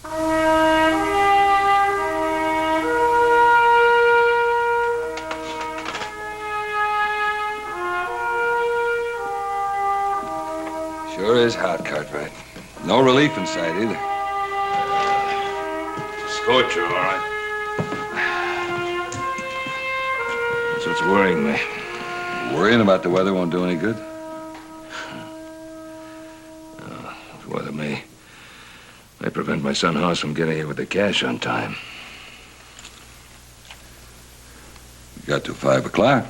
Sure is hot, Cartwright. No relief in sight, either. Scorcher, all right. That's what's worrying me. Worrying about the weather won't do any good. The weather may prevent my son Hoss from getting here with the cash on time. You got till 5 o'clock.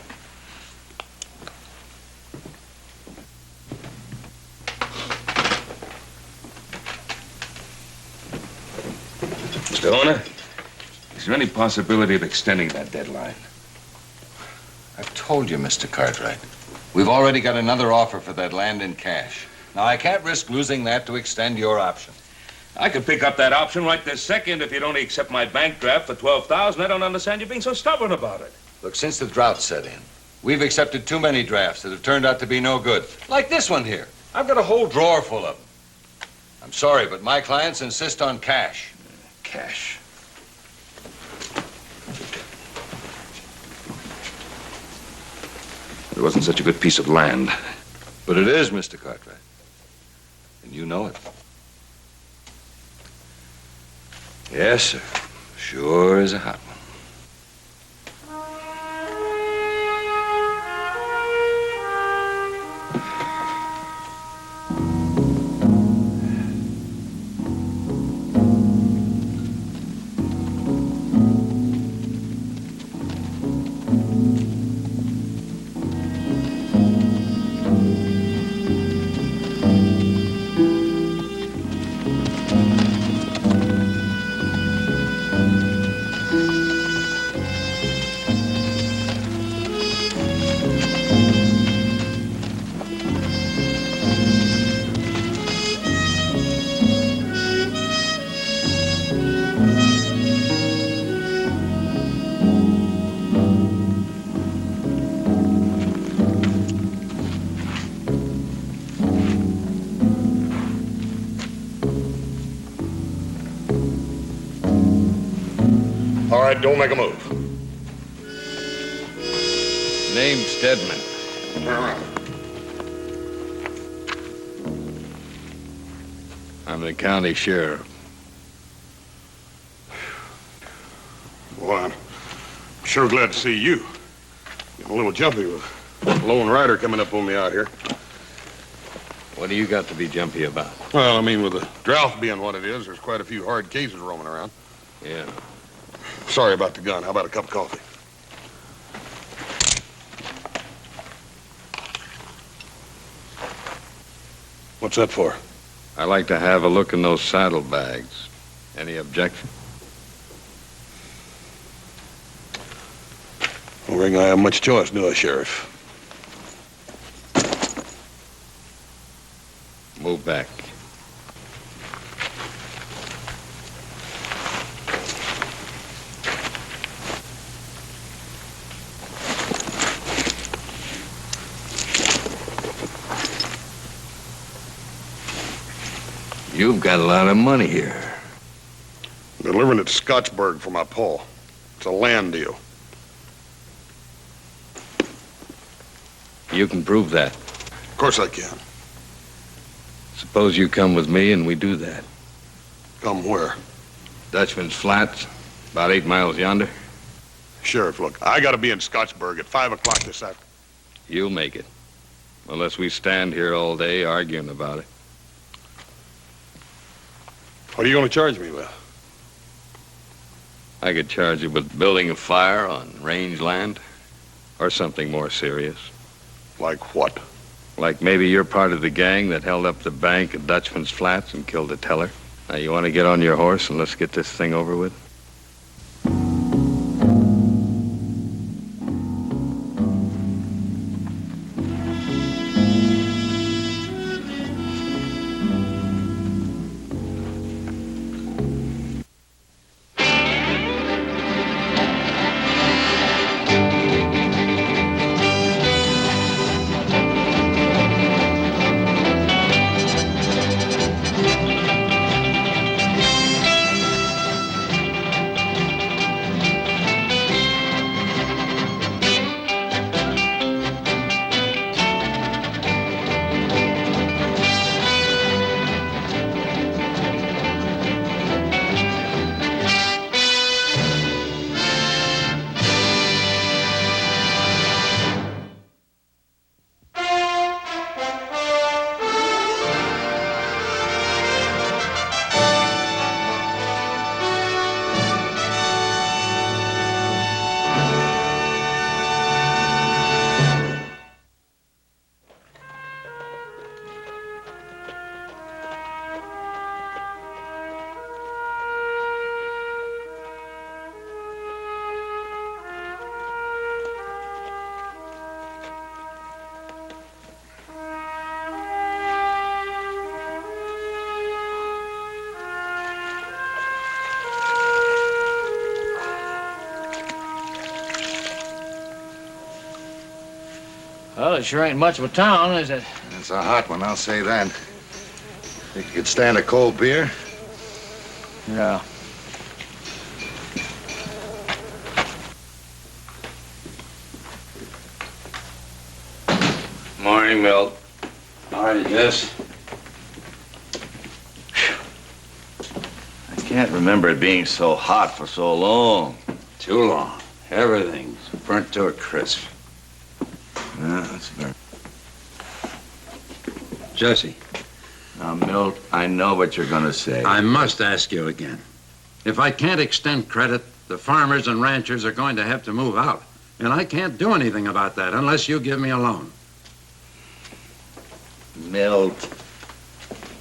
Mr. Owner, is there any possibility of extending that deadline? I've told you, Mr. Cartwright. We've already got another offer for that land in cash. Now, I can't risk losing that to extend your option. I could pick up that option right this second if you'd only accept my bank draft for $12,000. I don't understand you being so stubborn about it. Look, since the drought set in, we've accepted too many drafts that have turned out to be no good. Like this one here. I've got a whole drawer full of them. I'm sorry, but my clients insist on cash. Cash. It wasn't such a good piece of land. But it is, Mr. Cartwright. And you know it. Yes, sir. Sure is a hot one. All right, don't make a move. Name Stedman. I'm the county sheriff. Well, I'm sure glad to see you. I'm a little jumpy with a lone rider coming up on me out here. What do you got to be jumpy about? Well, I mean, with the drought being what it is, there's quite a few hard cases roaming around. Yeah. Sorry about the gun. How about a cup of coffee? What's that for? I like to have a look in those saddlebags. Any objection? Don't think I have much choice, do I, Sheriff? Move back. You've got a lot of money here. I'm delivering it to Scottsburg for my pa. It's a land deal. You can prove that. Of course I can. Suppose you come with me and we do that. Come where? Dutchman's Flats, about 8 miles yonder. Sheriff, look, I gotta be in Scottsburg at 5 o'clock this afternoon. You'll make it. Unless we stand here all day arguing about it. What are you gonna charge me with? I could charge you with building a fire on range land. Or something more serious. Like what? Like maybe you're part of the gang that held up the bank at Dutchman's Flats and killed the teller. Now, you want to get on your horse and let's get this thing over with? Well, it sure ain't much of a town, is it? It's a hot one, I'll say that. Think you could stand a cold beer? Yeah. Morning, Milt. How are you, Jess? I can't remember it being so hot for so long. Too long. Everything's burnt to a crisp. Yeah, that's very... Jesse, Now, Milt, I know what you're gonna say. I must ask you again. If I can't extend credit, the farmers and ranchers are going to have to move out. And I can't do anything about that unless you give me a loan. Milt,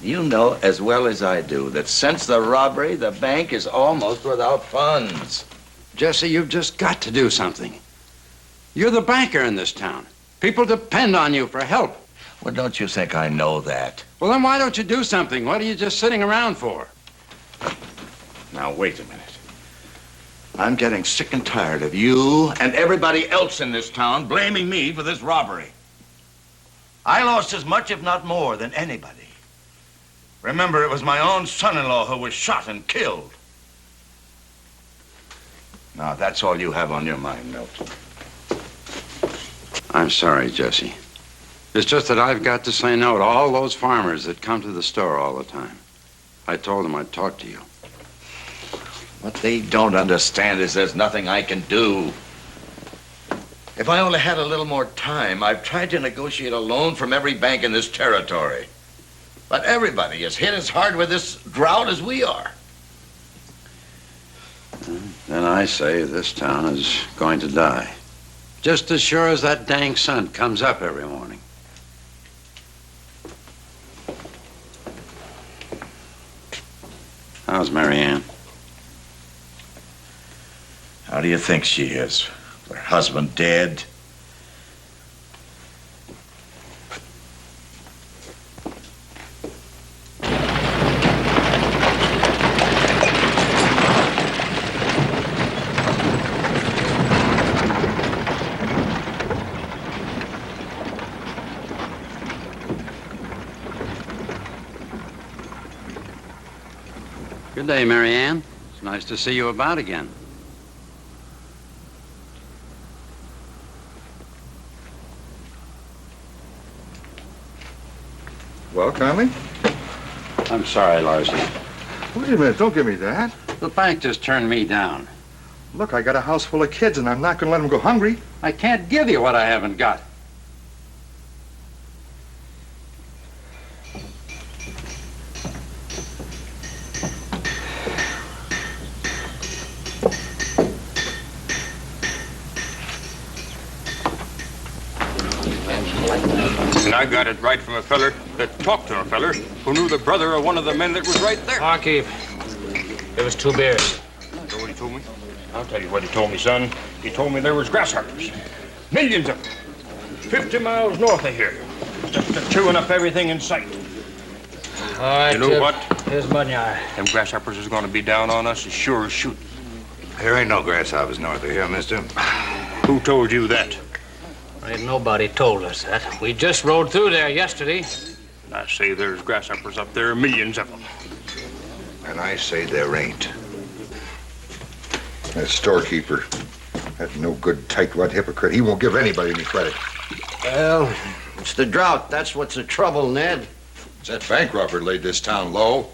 you know as well as I do that since the robbery, the bank is almost without funds. Jesse, you've just got to do something. You're the banker in this town. People depend on you for help. Well, don't you think I know that? Well, then why don't you do something? What are you just sitting around for? Now, wait a minute. I'm getting sick and tired of you and everybody else in this town blaming me for this robbery. I lost as much, if not more, than anybody. Remember, it was my own son-in-law who was shot and killed. Now, that's all you have on your mind, Milt. I'm sorry, Jesse. It's just that I've got to say no to all those farmers that come to the store all the time. I told them I'd talk to you. What they don't understand is there's nothing I can do. If I only had a little more time, I've tried to negotiate a loan from every bank in this territory. But everybody is hit as hard with this drought as we are. Then I say this town is going to die. Just as sure as that dang sun comes up every morning. How's Mary Ann? How do you think she is? Her husband dead? Good day, Mary Ann. It's nice to see you about again. Well, Conley? I'm sorry, Larson. Wait a minute, don't give me that. The bank just turned me down. Look, I got a house full of kids, and I'm not going to let them go hungry. I can't give you what I haven't got. And I got it right from a feller that talked to a feller who knew the brother of one of the men that was right there. Barkeep, it was 2 beers. You know what he told me? I'll tell you what he told me, son. He told me there was grasshoppers. Millions of them. 50 miles north of here. Just chewing up everything in sight. All right, You know what? Here's Munyar. Them grasshoppers is going to be down on us as sure as shooting. There ain't no grasshoppers north of here, mister. Who told you that? Ain't nobody told us that. We just rode through there yesterday. I say there's grasshoppers up there, millions of them. And I say there ain't. That storekeeper, that no good tightwad hypocrite, he won't give anybody any credit. Well, it's the drought. That's what's the trouble, Ned. It's that bank robber laid this town low.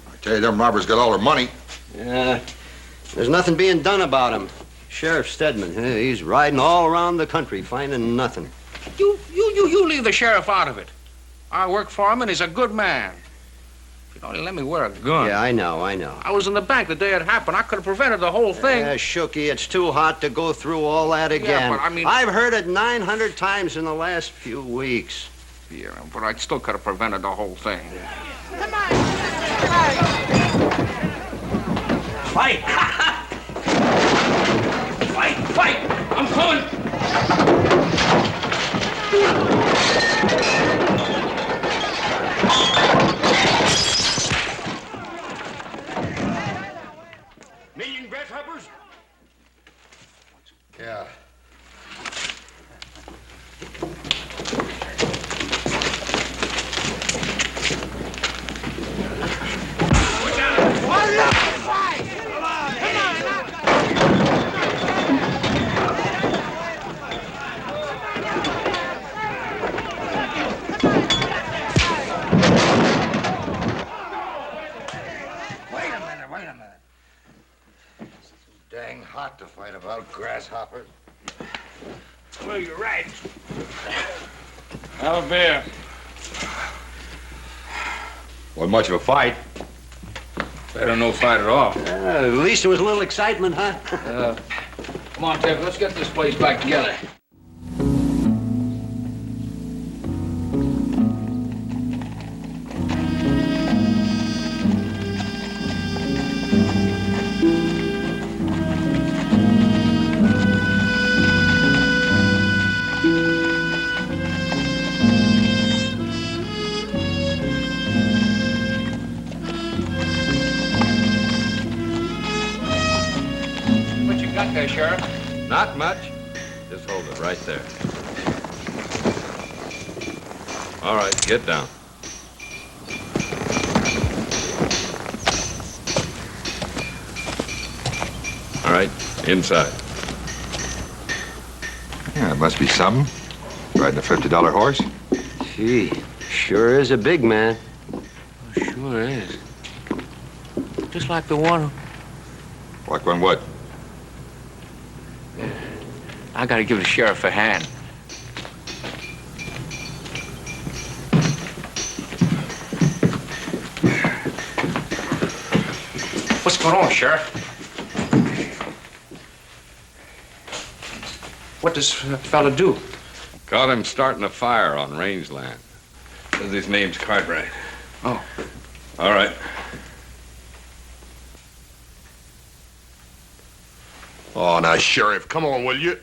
I tell you, them robbers got all their money. Yeah, there's nothing being done about him. Sheriff Stedman, he's riding all around the country finding nothing. You leave the sheriff out of it. I work for him, and he's a good man. If he'd only let me wear a gun. Yeah, I know. I was in the bank the day it happened. I could have prevented the whole thing. Yeah, Shooky, it's too hot to go through all that again. but I mean- I've heard it 900 times in the last few weeks. Yeah, but I still could have prevented the whole thing. Fight! Fight! I'm coming! Million grasshoppers? Yeah. Wait a minute. Dang hot to fight about grasshoppers. Well, you're right. Have a beer. Wasn't much of a fight. Better no fight at all. At least there was a little excitement, huh? Come on, Ted, let's get this place back together. What you got there, Sheriff? Not much. Just hold it right there. All right, get down. All right, inside. Yeah, it must be something. Riding a $50 horse. Gee, sure is a big man. Sure is. Just like the one. Like one what? I gotta give the sheriff a hand. What's going on, Sheriff? What does fella do? Caught him starting a fire on rangeland. Says his name's Cartwright. Oh. All right. Oh, now, Sheriff, come on, will you?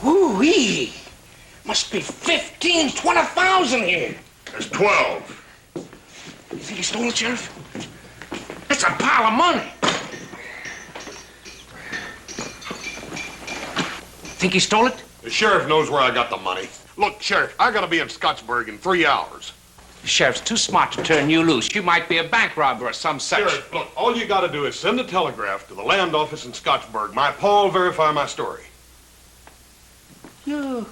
Woo-wee! Must be 15, 20,000 here. There's 12. You think he stole it, Sheriff? That's a pile of money. Think he stole it? The sheriff knows where I got the money. Look, Sheriff, I gotta be in Scottsburg in 3 hours. The sheriff's too smart to turn you loose. You might be a bank robber or some such. Sheriff, look, all you gotta do is send a telegraph to the land office in Scottsburg. My paw will verify my story. You're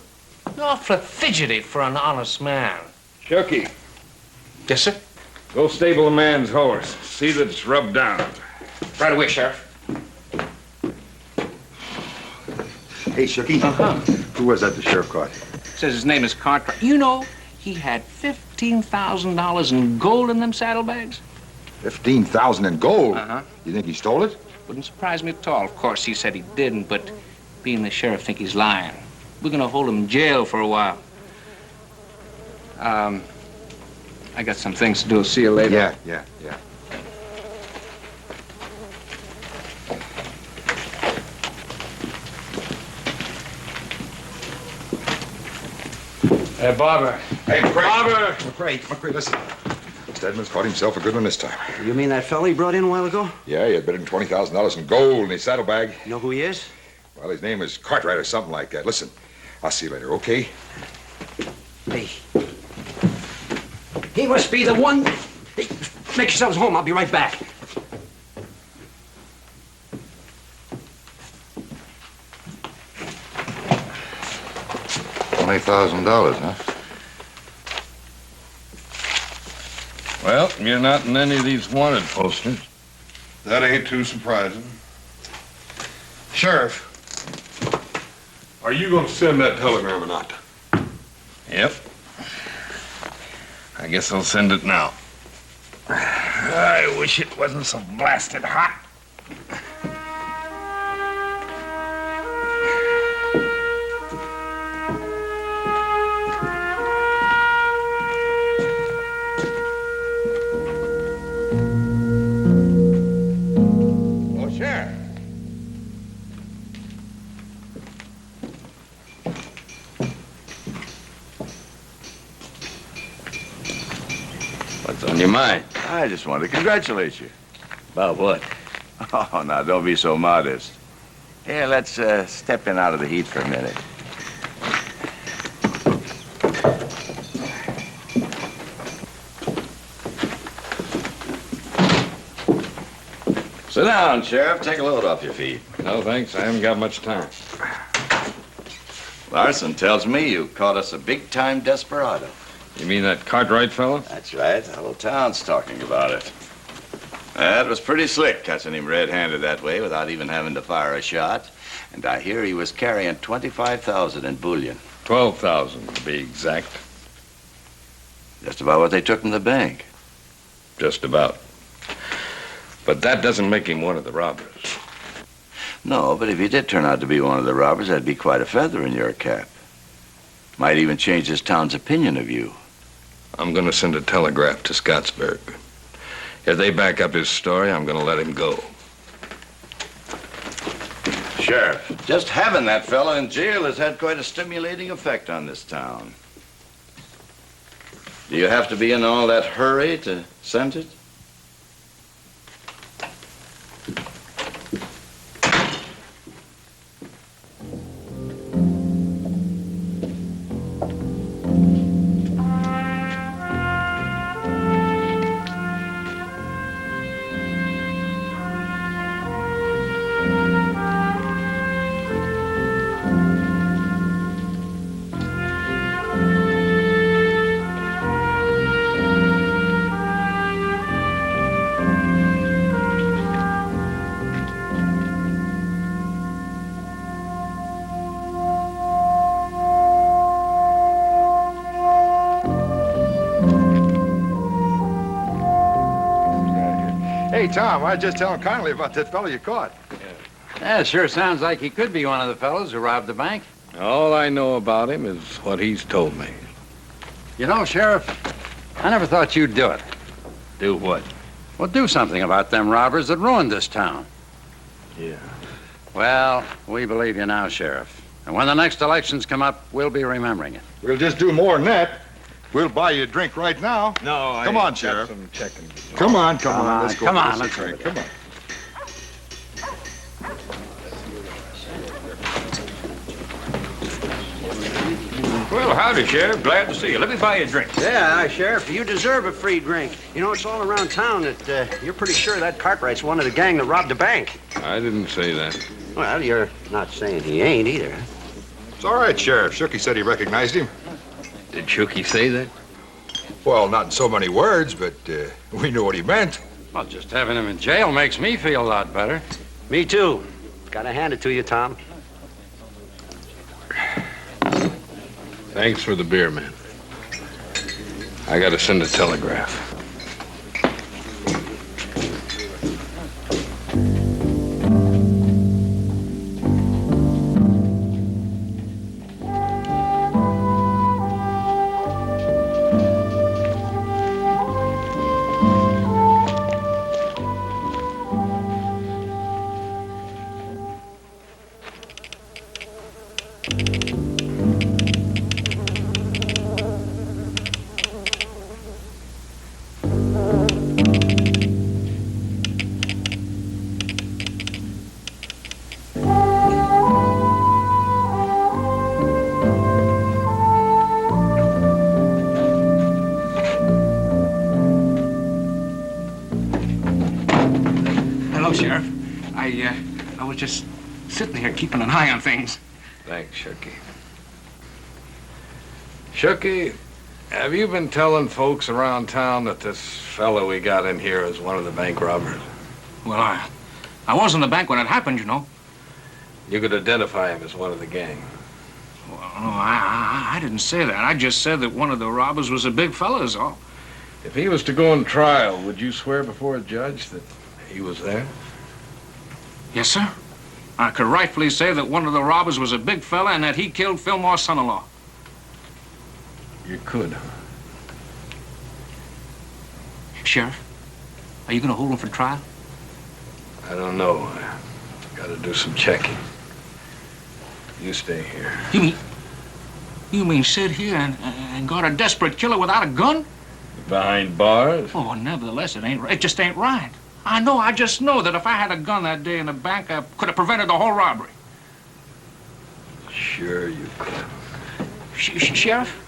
awfully fidgety for an honest man. Chucky, Yes, sir? go stable a man's horse. See that it's rubbed down. Right away, Sheriff. Hey, Shooky. Uh-huh. Who was that the sheriff caught? Says his name is Cartwright. You know, he had $15,000 in gold in them saddlebags. 15,000 in gold. Uh-huh. You think he stole it? Wouldn't surprise me at all. Of course, he said he didn't, but being the sheriff, think he's lying. We're gonna hold him in jail for a while. I got some things to do. See you later. Yeah. Hey, Barber. Hey, McCrae. Barber! McCrae, listen. Stedman's caught himself a good one this time. You mean that fella he brought in a while ago? Yeah, he had better than $20,000 in gold in his saddlebag. You know who he is? Well, his name is Cartwright or something like that. Listen, I'll see you later, okay? Hey. He must be the one. Hey, make yourselves home. I'll be right back. $20,000, huh? Well, you're not in any of these wanted posters. That ain't too surprising. Sheriff, are you gonna send that telegram or not? Yep. I guess I'll send it now. I wish it wasn't so blasted hot. Oh, Sheriff. What's on your mind? I just wanted to congratulate you. About what? Oh, now, don't be so modest. Here, let's step in out of the heat for a minute. Sit down, Sheriff. Take a load off your feet. No, thanks. I haven't got much time. Larson tells me you caught us a big-time desperado. You mean that Cartwright fellow? That's right. The whole town's talking about it. That was pretty slick, catching him red-handed that way without even having to fire a shot. And I hear he was carrying 25,000 in bullion. 12,000 to be exact. Just about what they took from the bank. Just about. But that doesn't make him one of the robbers. No, but if he did turn out to be one of the robbers, that'd be quite a feather in your cap. Might even change this town's opinion of you. I'm going to send a telegraph to Scottsburg. If they back up his story, I'm going to let him go. Sheriff, just having that fellow in jail has had quite a stimulating effect on this town. Do you have to be in all that hurry to send it? Hey, Tom, I was just telling Connolly about that fellow you caught. Yeah, sure sounds like he could be one of the fellows who robbed the bank. All I know about him is what he's told me. You know, Sheriff, I never thought you'd do it. Do what? Well, do something about them robbers that ruined this town. Yeah. Well, we believe you now, Sheriff. And when the next elections come up, we'll be remembering it. We'll just do more than that. We'll buy you a drink right now. No, Come on, Sheriff. Some checking. Come on. Let's go. Come on, get us let's a drink. Come on. Well, howdy, Sheriff. Glad to see you. Let me buy you a drink. Yeah, Sheriff, you deserve a free drink. You know, it's all around town that you're pretty sure that Cartwright's one of the gang that robbed the bank. I didn't say that. Well, you're not saying he ain't either. It's all right, Sheriff. Shooky said he recognized him. Did Shooky say that? Well, not in so many words, but we knew what he meant. Well, just having him in jail makes me feel a lot better. Me too. Gotta hand it to you, Tom. Thanks for the beer, man. I got to send a telegraph. Hello, Sheriff. I was just sitting here keeping an eye on things. Thanks, Shooky. Shooky, have you been telling folks around town that this fellow we got in here is one of the bank robbers? Well, I was in the bank when it happened, you know. You could identify him as one of the gang. Well, no, I didn't say that. I just said that one of the robbers was a big fella, is all. If he was to go on trial, would you swear before a judge that he was there? Yes, sir. I could rightfully say that one of the robbers was a big fella and that he killed Fillmore's son-in-law. You could. Sheriff, are you going to hold him for trial? I don't know. I got to do some checking. You stay here. You mean sit here and guard a desperate killer without a gun? Behind bars? Oh, nevertheless, it just ain't right. I just know that if I had a gun that day in the bank, I could have prevented the whole robbery. Sure you could. Sheriff?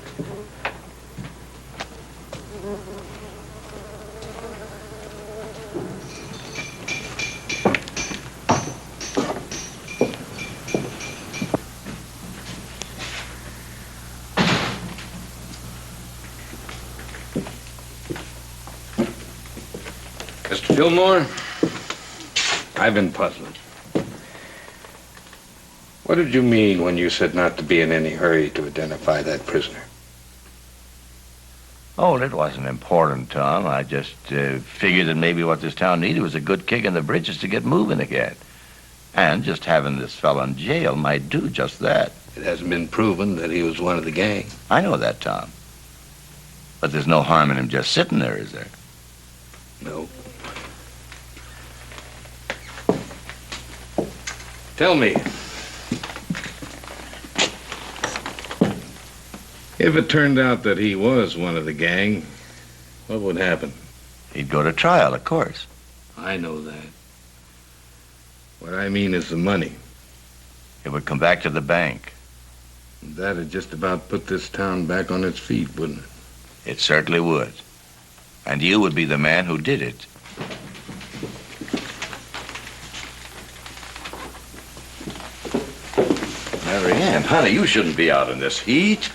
Mr. Fillmore, I've been puzzling. What did you mean when you said not to be in any hurry to identify that prisoner? Oh, it wasn't important, Tom. I just figured that maybe what this town needed was a good kick in the britches to get moving again. And just having this fellow in jail might do just that. It hasn't been proven that he was one of the gang. I know that, Tom. But there's no harm in him just sitting there, is there? No. Tell me, if it turned out that he was one of the gang, what would happen? He'd go to trial, of course. I know that. What I mean is the money. It would come back to the bank. That'd just about put this town back on its feet, wouldn't it? It certainly would. And you would be the man who did it. Mary Ann, honey, you shouldn't be out in this heat.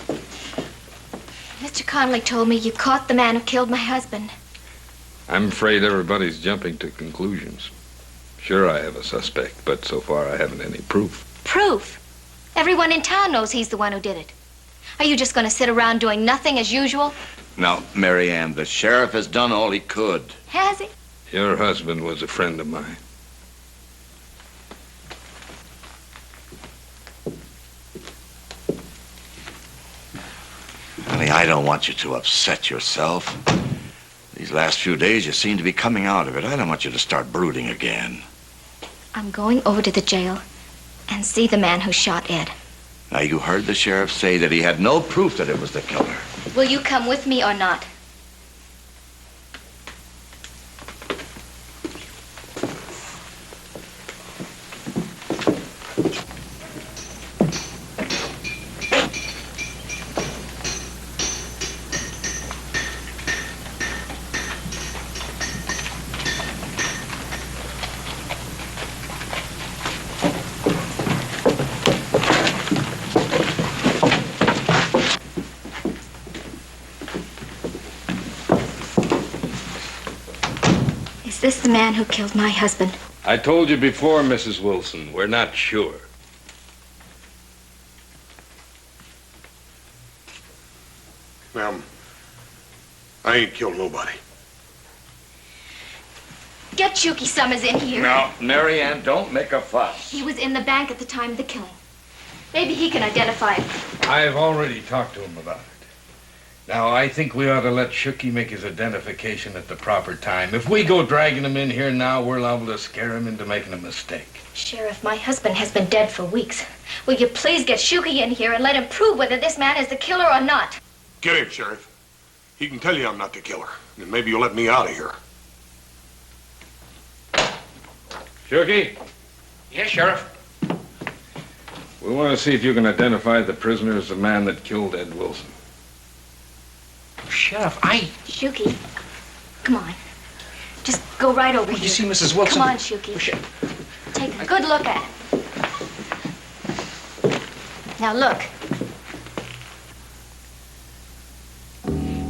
Mr. Connolly told me you caught the man who killed my husband. I'm afraid everybody's jumping to conclusions. Sure, I have a suspect, but so far I haven't any proof. Proof? Everyone in town knows he's the one who did it. Are you just going to sit around doing nothing as usual? Now, Mary Ann, the sheriff has done all he could. Has he? Your husband was a friend of mine. Honey, I don't want you to upset yourself. These last few days, you seem to be coming out of it. I don't want you to start brooding again. I'm going over to the jail and see the man who shot Ed. Now, you heard the sheriff say that he had no proof that it was the killer. Will you come with me or not? Is this the man who killed my husband? I told you before, Mrs. Wilson, we're not sure. Ma'am, I ain't killed nobody. Get Shuky Summers in here. Now, Mary Ann, don't make a fuss. He was in the bank at the time of the killing. Maybe he can identify him. I've already talked to him about it. Now, I think we ought to let Shuky make his identification at the proper time. If we go dragging him in here now, we're liable to scare him into making a mistake. Sheriff, my husband has been dead for weeks. Will you please get Shuky in here and let him prove whether this man is the killer or not? Get him, Sheriff. He can tell you I'm not the killer. And maybe you'll let me out of here. Shuky, Yes, Sheriff. we want to see if you can identify the prisoner as the man that killed Ed Wilson. Sheriff, Shuky, come on. Just go right over here. You see Mrs. Wilson? Come on, Shuky. Take a good look at him. Now look.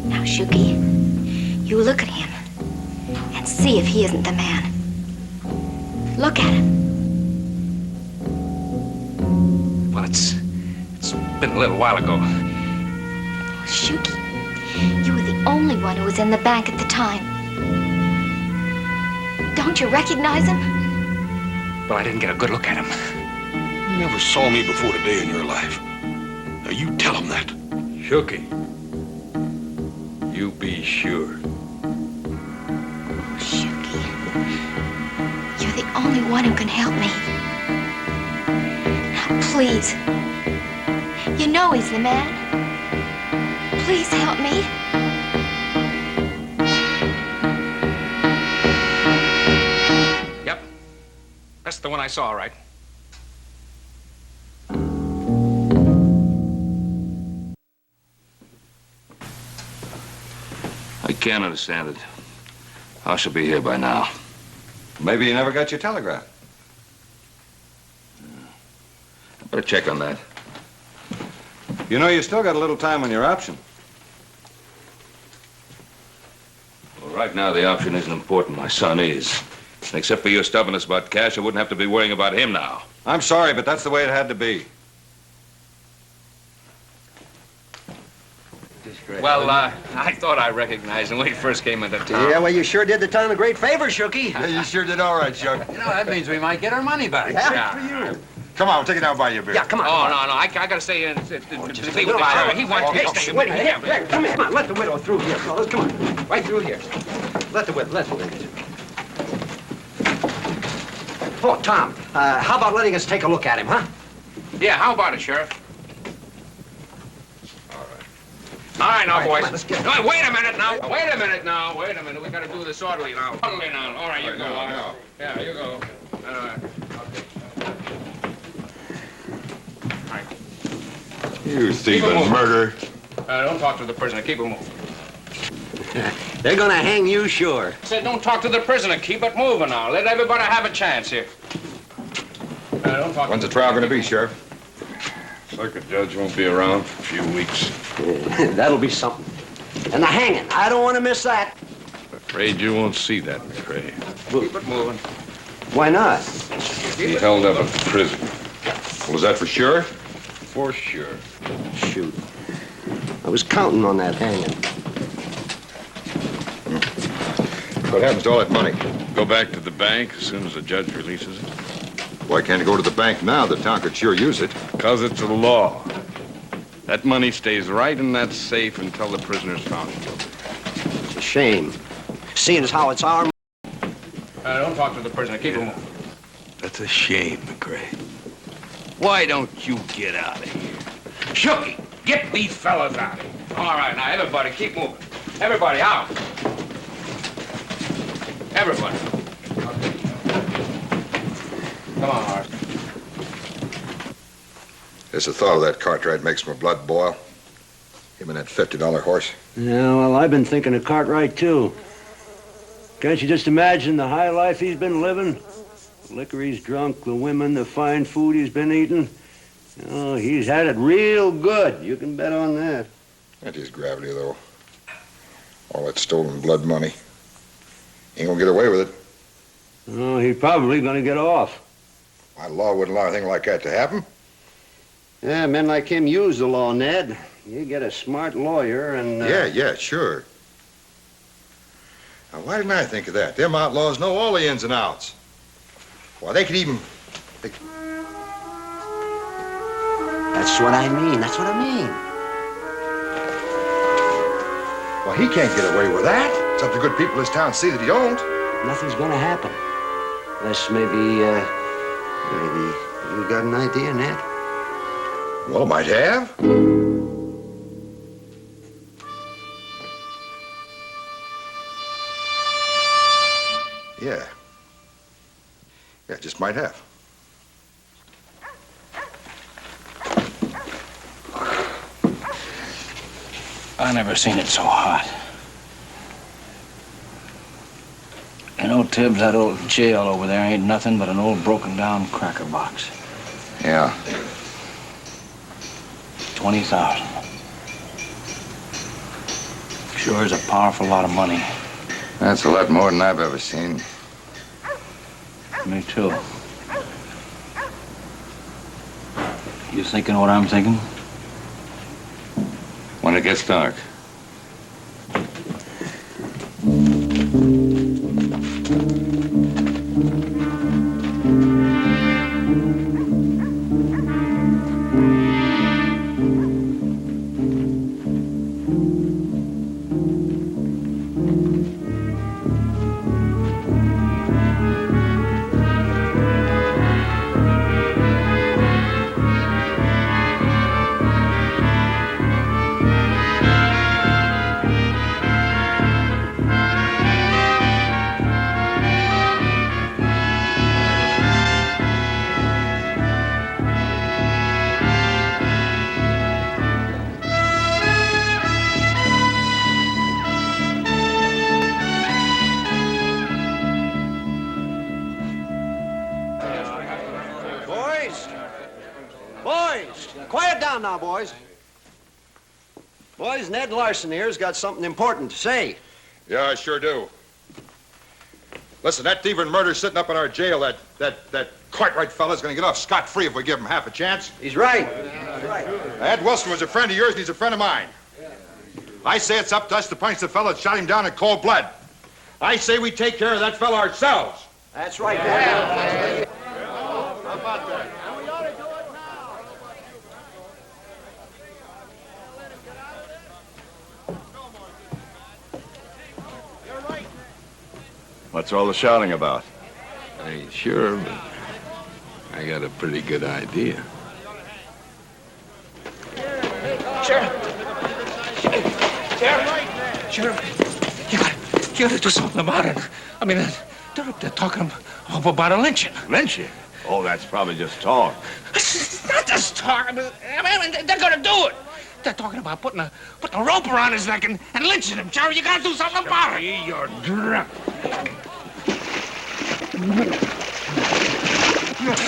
Now, Shuky, you look at him and see if he isn't the man. Look at him. Well, it's been a little while ago. Shuky, you were the only one who was in the bank at the time. Don't you recognize him? Well, I didn't get a good look at him. You never saw me before today in your life. Now, you tell him that. Shuky, you be sure. Shuky, you're the only one who can help me. Now, please. You know he's the man. Please help me. Yep. That's the one I saw, all right. I can't understand it. I should be here by now. Maybe you never got your telegram. I better check on that. You know, you still got a little time on your option. All Right now, the option isn't important. My son is. And except for your stubbornness about cash, I wouldn't have to be worrying about him now. I'm sorry, but that's the way it had to be. Well, I thought I recognized him when he first came into town. Yeah, well, you sure did the town a great favor, Shooky. Yeah, you sure did all right, Chuck. You know, that means we might get our money back. Yeah, for you. Come on, we'll take it down by your beer. Yeah, come on. Oh, no, I gotta stay in. He wants me to stay. Wait, here, come on, let the widow through here, fellas, come on. Right through here. Let the widow. Oh, Tom, how about letting us take a look at him, huh? Yeah, how about it, Sheriff? All right, now, boys. Come on, let's get No, wait a minute now. We gotta do this orderly now. Orderly now. All right, you go. Yeah, you go. You thief and murderer. Don't talk to the prisoner. Keep it moving. They're gonna hang you, sure. I said don't talk to the prisoner. Keep it moving now. Let everybody have a chance here. Don't talk. When's the trial going to be, Sheriff? Circuit judge won't be around for a few weeks. That'll be something. And the hanging, I don't want to miss that. Afraid you won't see that, McCrae. Keep it moving. Why not? He held up a prison. Well, is that for sure? For sure. Shoot. I was counting on that hanging. What happens to all that money? Go back to the bank as soon as the judge releases it. Why can't it go to the bank now? The town could sure use it. Because it's a law. That money stays right in that safe until the prisoner's found guilty. It's a shame. Seeing as how it's our... Don't talk to the prisoner. Keep it moving. That's a shame, McCrae. Why don't you get out of here? Shooky, get these fellas out of here. All right, now, everybody, keep moving. Everybody, out. Everybody. Come on, Horace. Just the thought of that Cartwright makes my blood boil. Him and that $50 horse. Yeah, well, I've been thinking of Cartwright, too. Can't you just imagine the high life he's been living? The liquor he's drunk, the women, the fine food he's been eating. Oh, he's had it real good. You can bet on that. That is gravity, though. All that stolen blood money. Ain't gonna get away with it. Oh, he's probably gonna get off. My law wouldn't allow anything like that to happen. Yeah, men like him use the law, Ned. You get a smart lawyer and... Yeah, sure. Now, why didn't I think of that? Them outlaws know all the ins and outs. Why, they could even... That's what I mean. Well, he can't get away with that. It's up to good people in this town to see that he don't. Nothing's gonna happen. Unless maybe you got an idea, Ned? Well, it might have. Yeah. Yeah, just might have. I never seen it so hot. You know, Tibbs, that old jail over there ain't nothing but an old broken-down cracker box. Yeah. 20,000. Sure is a powerful lot of money. That's a lot more than I've ever seen. Me too. You thinking what I'm thinking? When it gets dark. Quiet down now, boys. Boys, Ned Larson here's got something important to say. Yeah, I sure do. Listen, that thief and murder sitting up in our jail, that Cartwright fella's gonna get off scot-free if we give him half a chance. He's right. Ed Wilson was a friend of yours, and he's a friend of mine. I say it's up to us to punish the fella that shot him down in cold blood. I say we take care of that fella ourselves. That's right, Dad. How about that? What's all the shouting about? I ain't sure, but I got a pretty good idea. Sheriff, you gotta do something about it. I mean, they're talking about a lynching. Lynching? Oh, that's probably just talk. It's not just talk. I mean, they're gonna do it. They're talking about putting a rope around his neck and lynching him. Sheriff, you gotta do something about it. You're drunk.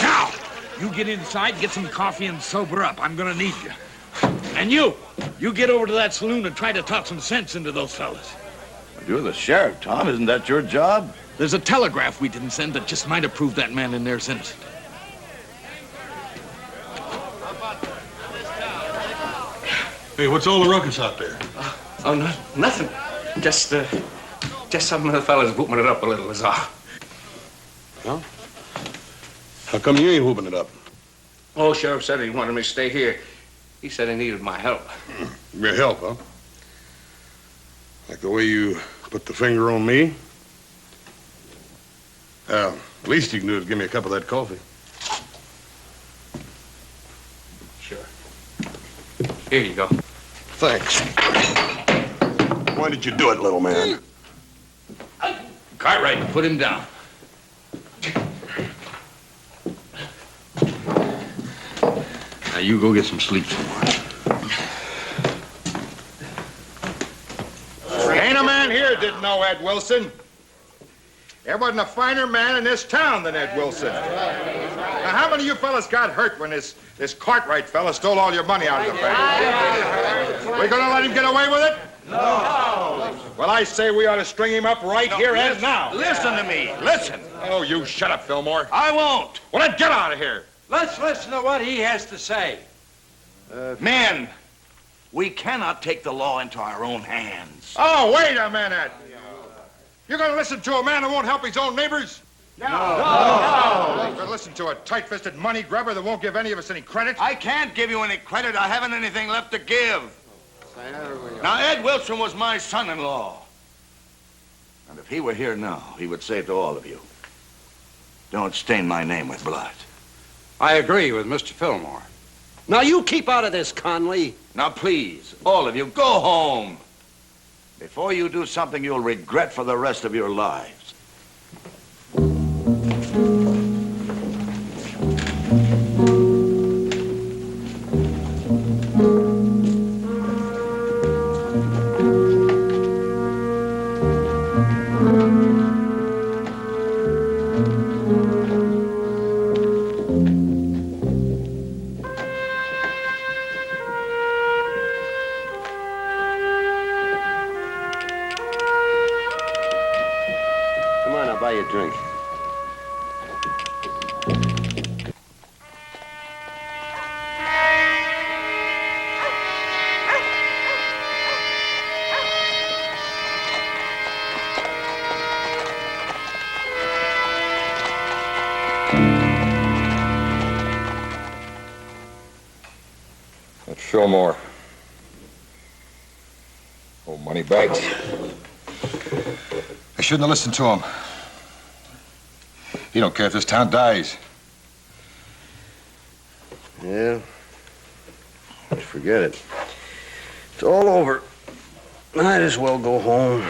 Now, you get inside, get some coffee, and sober up. I'm gonna need you. And you get over to that saloon and try to talk some sense into those fellas. You're the sheriff, Tom. Isn't that your job? There's a telegraph we didn't send that just might have proved that man in there's innocent. Hey, what's all the ruckus out there? Oh, no, nothing. Just some of the fellas whooping it up a little is all. Huh? How come you ain't whooping it up? Oh, Sheriff said he wanted me to stay here. He said he needed my help. Your help, huh? Like the way you put the finger on me? Least you can do is give me a cup of that coffee. Sure. Here you go. Thanks. Why did you do it, little man? Cartwright, put him down. Now you go get some sleep somewhere. Ain't a man here didn't know Ed Wilson. There wasn't a finer man in this town than Ed Wilson. Now, how many of you fellas got hurt when this Cartwright fella stole all your money out of the bank? We gonna let him get away with it? No. Well, I say we ought to string him up right here and now. Listen to me. Listen. Oh, you shut up, Fillmore. I won't. Well, then get out of here. Let's listen to what he has to say. Men, we cannot take the law into our own hands. Oh, wait a minute. You're going to listen to a man who won't help his own neighbors? No. You're going to listen to a tight-fisted money grubber that won't give any of us any credit? I can't give you any credit. I haven't anything left to give. Now, Ed Wilson was my son-in-law. And if he were here now, he would say to all of you, don't stain my name with blood. I agree with Mr. Fillmore. Now, you keep out of this, Conley. Now, please, all of you, go home. Before you do something you'll regret for the rest of your lives. Come on, I'll buy you a drink. That Fillmore. Old money bags. I shouldn't have listened to him. He don't care if this town dies. Yeah. Just forget it. It's all over. Might as well go home.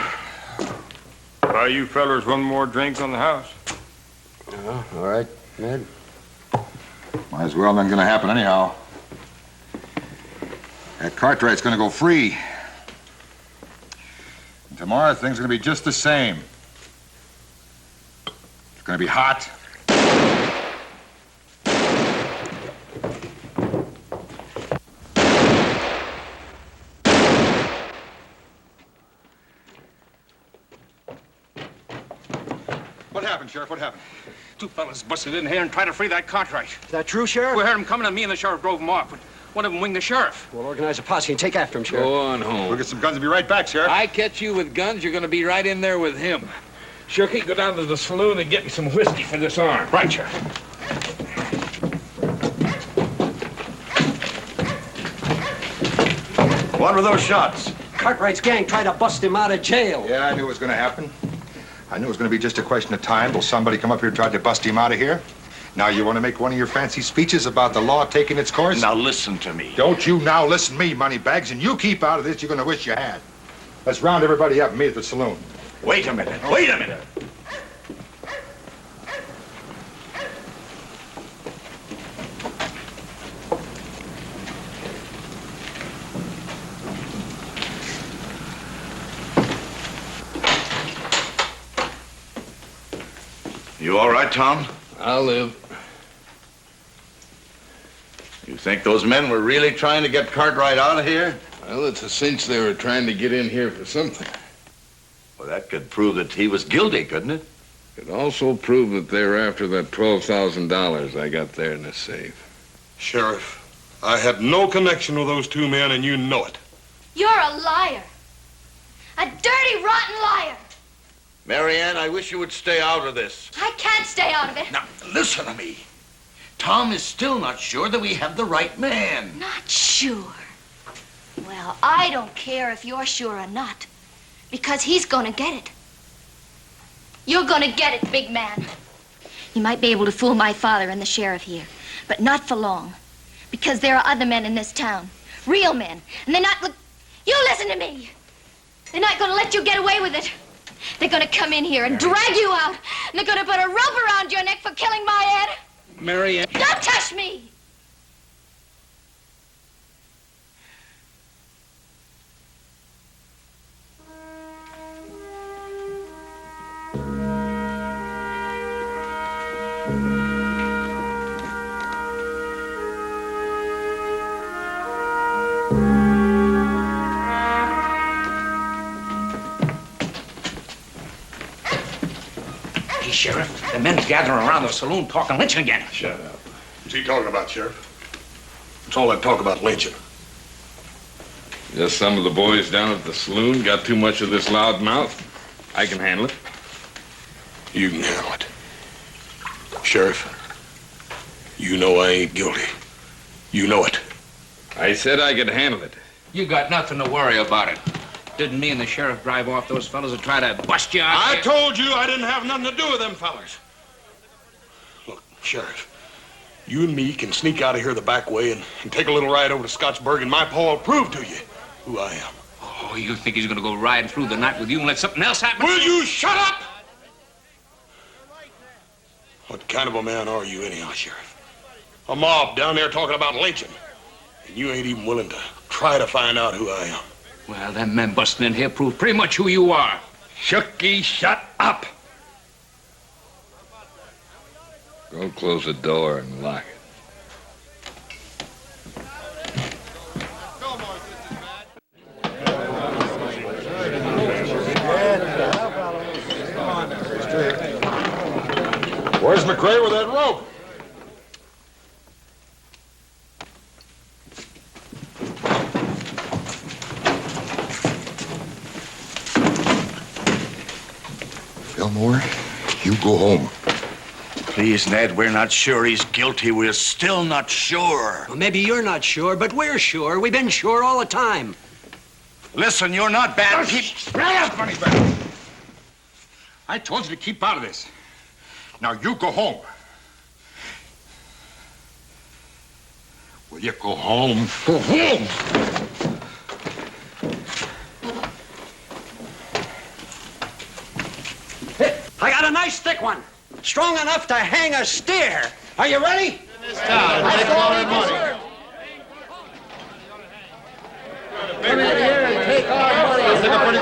Buy you fellers one more drink on the house. All right, Ned. Might as well, nothing's gonna happen anyhow. That Cartwright's gonna go free. And tomorrow, things are gonna be just the same. It's gonna be hot. happened, Sheriff? What happened? Two fellas busted in here and tried to free that cartwright. Is that true, Sheriff? We heard them coming, and me and the sheriff drove them off. But one of them winged the sheriff. We'll organize a posse and take after him, Sheriff. Go on home. We'll get some guns and be right back, Sheriff. I catch you with guns, you're going to be right in there with him. Shooky, go down to the saloon and get me some whiskey for this arm. Right, Sheriff. What were those shots? Cartwright's gang tried to bust him out of jail. Yeah, I knew it was going to happen. I knew it was going to be just a question of time till somebody come up here and tried to bust him out of here. Now you want to make one of your fancy speeches about the law taking its course? Now listen to me. Don't you now listen to me, Moneybags, and you keep out of this. You're going to wish you had. Let's round everybody up and meet at the saloon. Wait a minute. Wait a minute. You all right, Tom? I'll live. You think those men were really trying to get Cartwright out of here? Well, it's a cinch they were trying to get in here for something. Well, that could prove that he was guilty, couldn't it? It also proved that they were after that $12,000 I got there in the safe. Sheriff, I had no connection with those two men, and you know it. You're a liar. A dirty, rotten liar. Marianne, I wish you would stay out of this. I can't stay out of it. Now, listen to me. Tom is still not sure that we have the right man. Not sure. Well, I don't care if you're sure or not, because he's gonna get it. You're gonna get it, big man. You might be able to fool my father and the sheriff here, but not for long, because there are other men in this town, real men, and they're not... You listen to me. They're not gonna let you get away with it. They're gonna come in here and drag you out, and they're gonna put a rope around your neck for killing my head. Marianne. Don't touch me! Hey, Sheriff, the men's gathering around the saloon talking lynching again. Shut up. What's he talking about, Sheriff? What's all that talk about lynching? Just some of the boys down at the saloon got too much of this loud mouth. I can handle it. You can handle it. Sheriff, you know I ain't guilty. You know it. I said I could handle it. You got nothing to worry about it. Didn't me and the sheriff drive off those fellas that try to bust you out I here? told you I didn't have nothing to do with them fellas. Look, Sheriff, you and me can sneak out of here the back way and take a little ride over to Scottsburg, and my pa will prove to you who I am. Oh, you think he's gonna go riding through the night with you and let something else happen? Will you shut up? What kind of a man are you anyhow, Sheriff? A mob down there talking about lynching, and you ain't even willing to try to find out who I am. Well, them men busting in here prove pretty much who you are. Shooky, shut up. Go close the door and lock it. Where's McRae with that rope? Fillmore, you go home. Please, Ned, we're not sure he's guilty. We're still not sure. Well, maybe you're not sure, but we're sure. We've been sure all the time. Listen, you're not bad people. Shut up, Moneybags. I told you to keep out of this. Now you go home. Will you go home? Go home! I got a nice thick one. Strong enough to hang a steer. Are you ready? Come in here and take our money.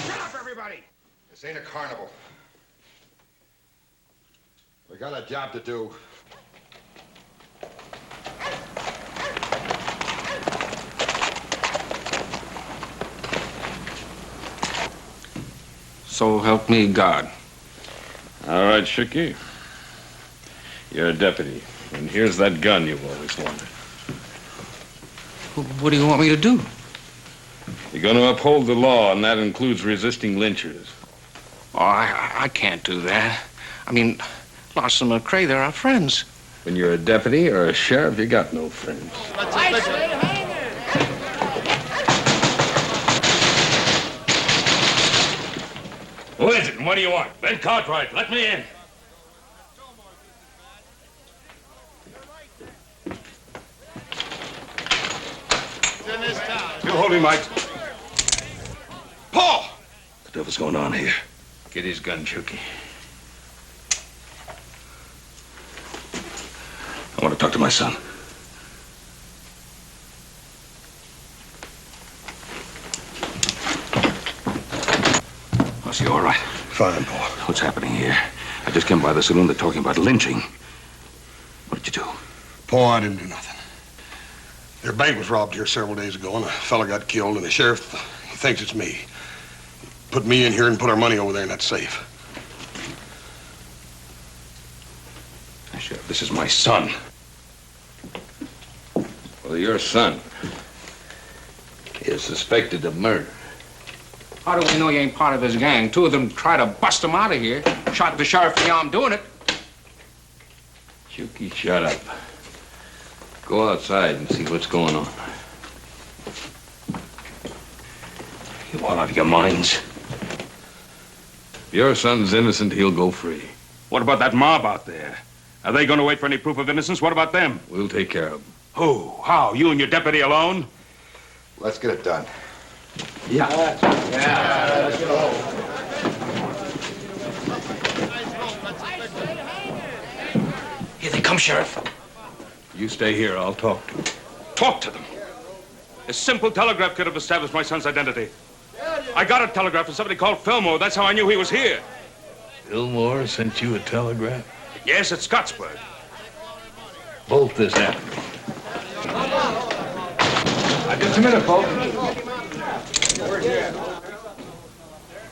Shut up, everybody. This ain't a carnival. We got a job to do. So help me God. All right, Shooky. You're a deputy, and here's that gun you've always wanted. What do you want me to do? You're going to uphold the law, and that includes resisting lynchers. Oh, I can't do that. I mean, Larson McCrae, they're our friends. When you're a deputy or a sheriff, you got no friends. Who is it and what do you want? Ben Cartwright, let me in. You hold him, Mike. Paul! What the devil's going on here? Get his gun, Shooky. I want to talk to my son. Was he all right? Fine, Paul. What's happening here? I just came by the saloon. They're talking about lynching. What did you do? Paul, I didn't do nothing. Their bank was robbed here several days ago, and a fella got killed, and the sheriff, he thinks it's me. Put me in here and put our money over there in that safe. Sheriff, this is my son. Well, your son is suspected of murder. How do we know you ain't part of his gang? Two of them tried to bust him out of here. Shot the sheriff in the arm doing it. Shooky, shut up. Go outside and see what's going on. You all out of your minds? If your son's innocent, he'll go free. What about that mob out there? Are they going to wait for any proof of innocence? What about them? We'll take care of them. Who? How? You and your deputy alone? Let's get it done. Yeah. Let's go. Here they come, Sheriff. You stay here. I'll talk to them. Talk to them. A simple telegraph could have established my son's identity. I got a telegraph from somebody called Fillmore. That's how I knew he was here. Fillmore sent you a telegraph? Yes, at Scottsburg. Bolt this after me. Just a minute, folks.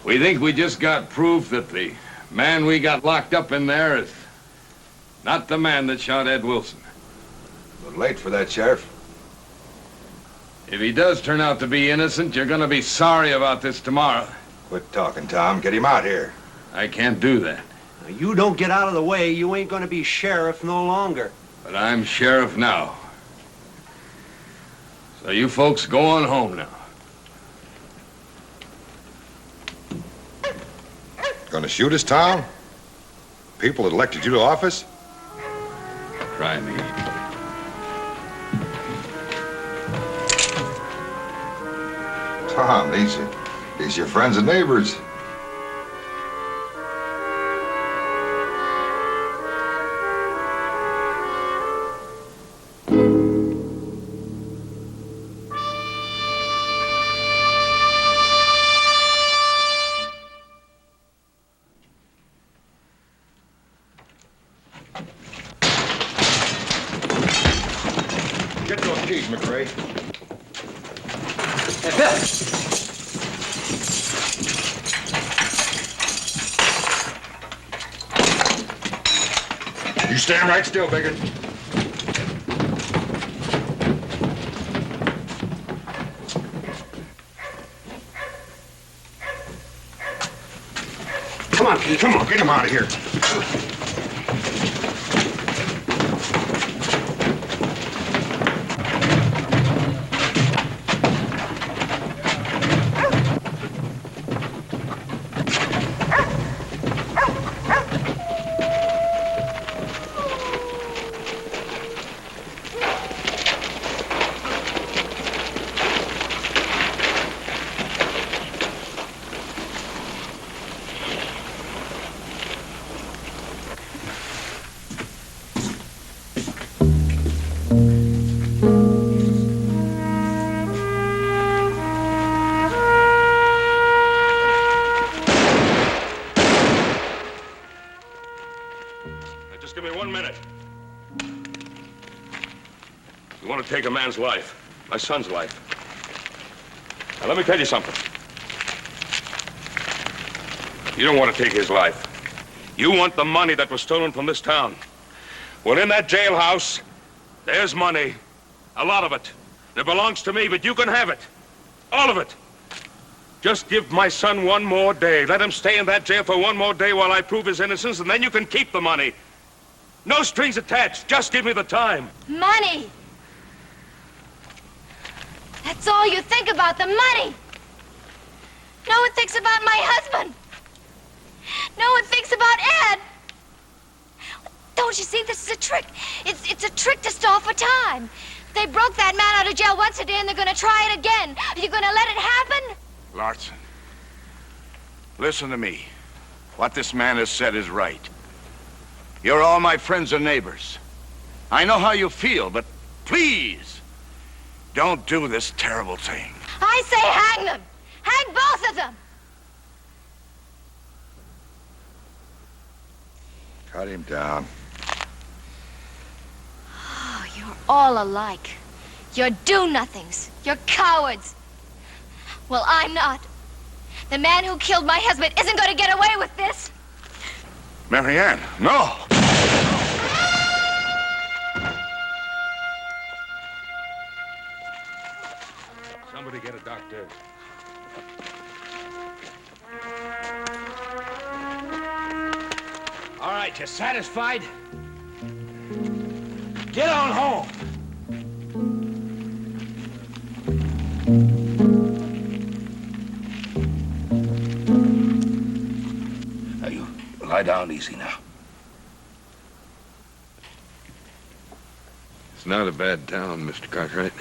We think we just got proof that the man we got locked up in there is not the man that shot Ed Wilson. But late for that, Sheriff. If he does turn out to be innocent, you're going to be sorry about this tomorrow. Quit talking, Tom. Get him out here. I can't do that. Now, you don't get out of the way, you ain't gonna be sheriff no longer. But I'm sheriff now. So you folks go on home now. Gonna shoot us, Tom? People that elected you to office? Try me. Tom, these are your friends and neighbors. Get those keys, McRae. Hey, Bill. You stand right still, Biggin. Come on, Pete. Come on, get him out of here. Just give me 1 minute. You want to take a man's life, my son's life. Now, let me tell you something. You don't want to take his life. You want the money that was stolen from this town. Well, in that jailhouse, there's money. A lot of it. It belongs to me, but you can have it. All of it. Just give my son one more day. Let him stay in that jail for one more day while I prove his innocence, and then you can keep the money. No strings attached. Just give me the time. Money! That's all you think about, the money! No one thinks about my husband! No one thinks about Ed! Don't you see, this is a trick? It's a trick to stall for time. They broke that man out of jail once a day, and they're gonna try it again. Are you gonna let it happen? Larson, listen to me. What this man has said is right. You're all my friends and neighbors. I know how you feel, but please, don't do this terrible thing. I say hang them! Hang both of them! Cut him down. Oh, you're all alike. You're do-nothings. You're cowards. Well, I'm not. The man who killed my husband isn't going to get away with this. Marianne, no! Somebody get a doctor. All right, you satisfied? Get on home. Now, you lie down easy now. It's not a bad town, Mr. Cartwright.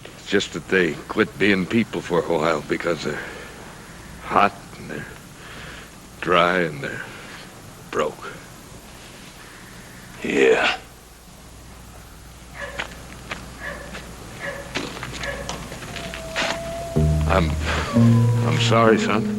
It's just that they quit being people for a while because they're hot and they're dry and they're broke. Yeah. I'm sorry, son.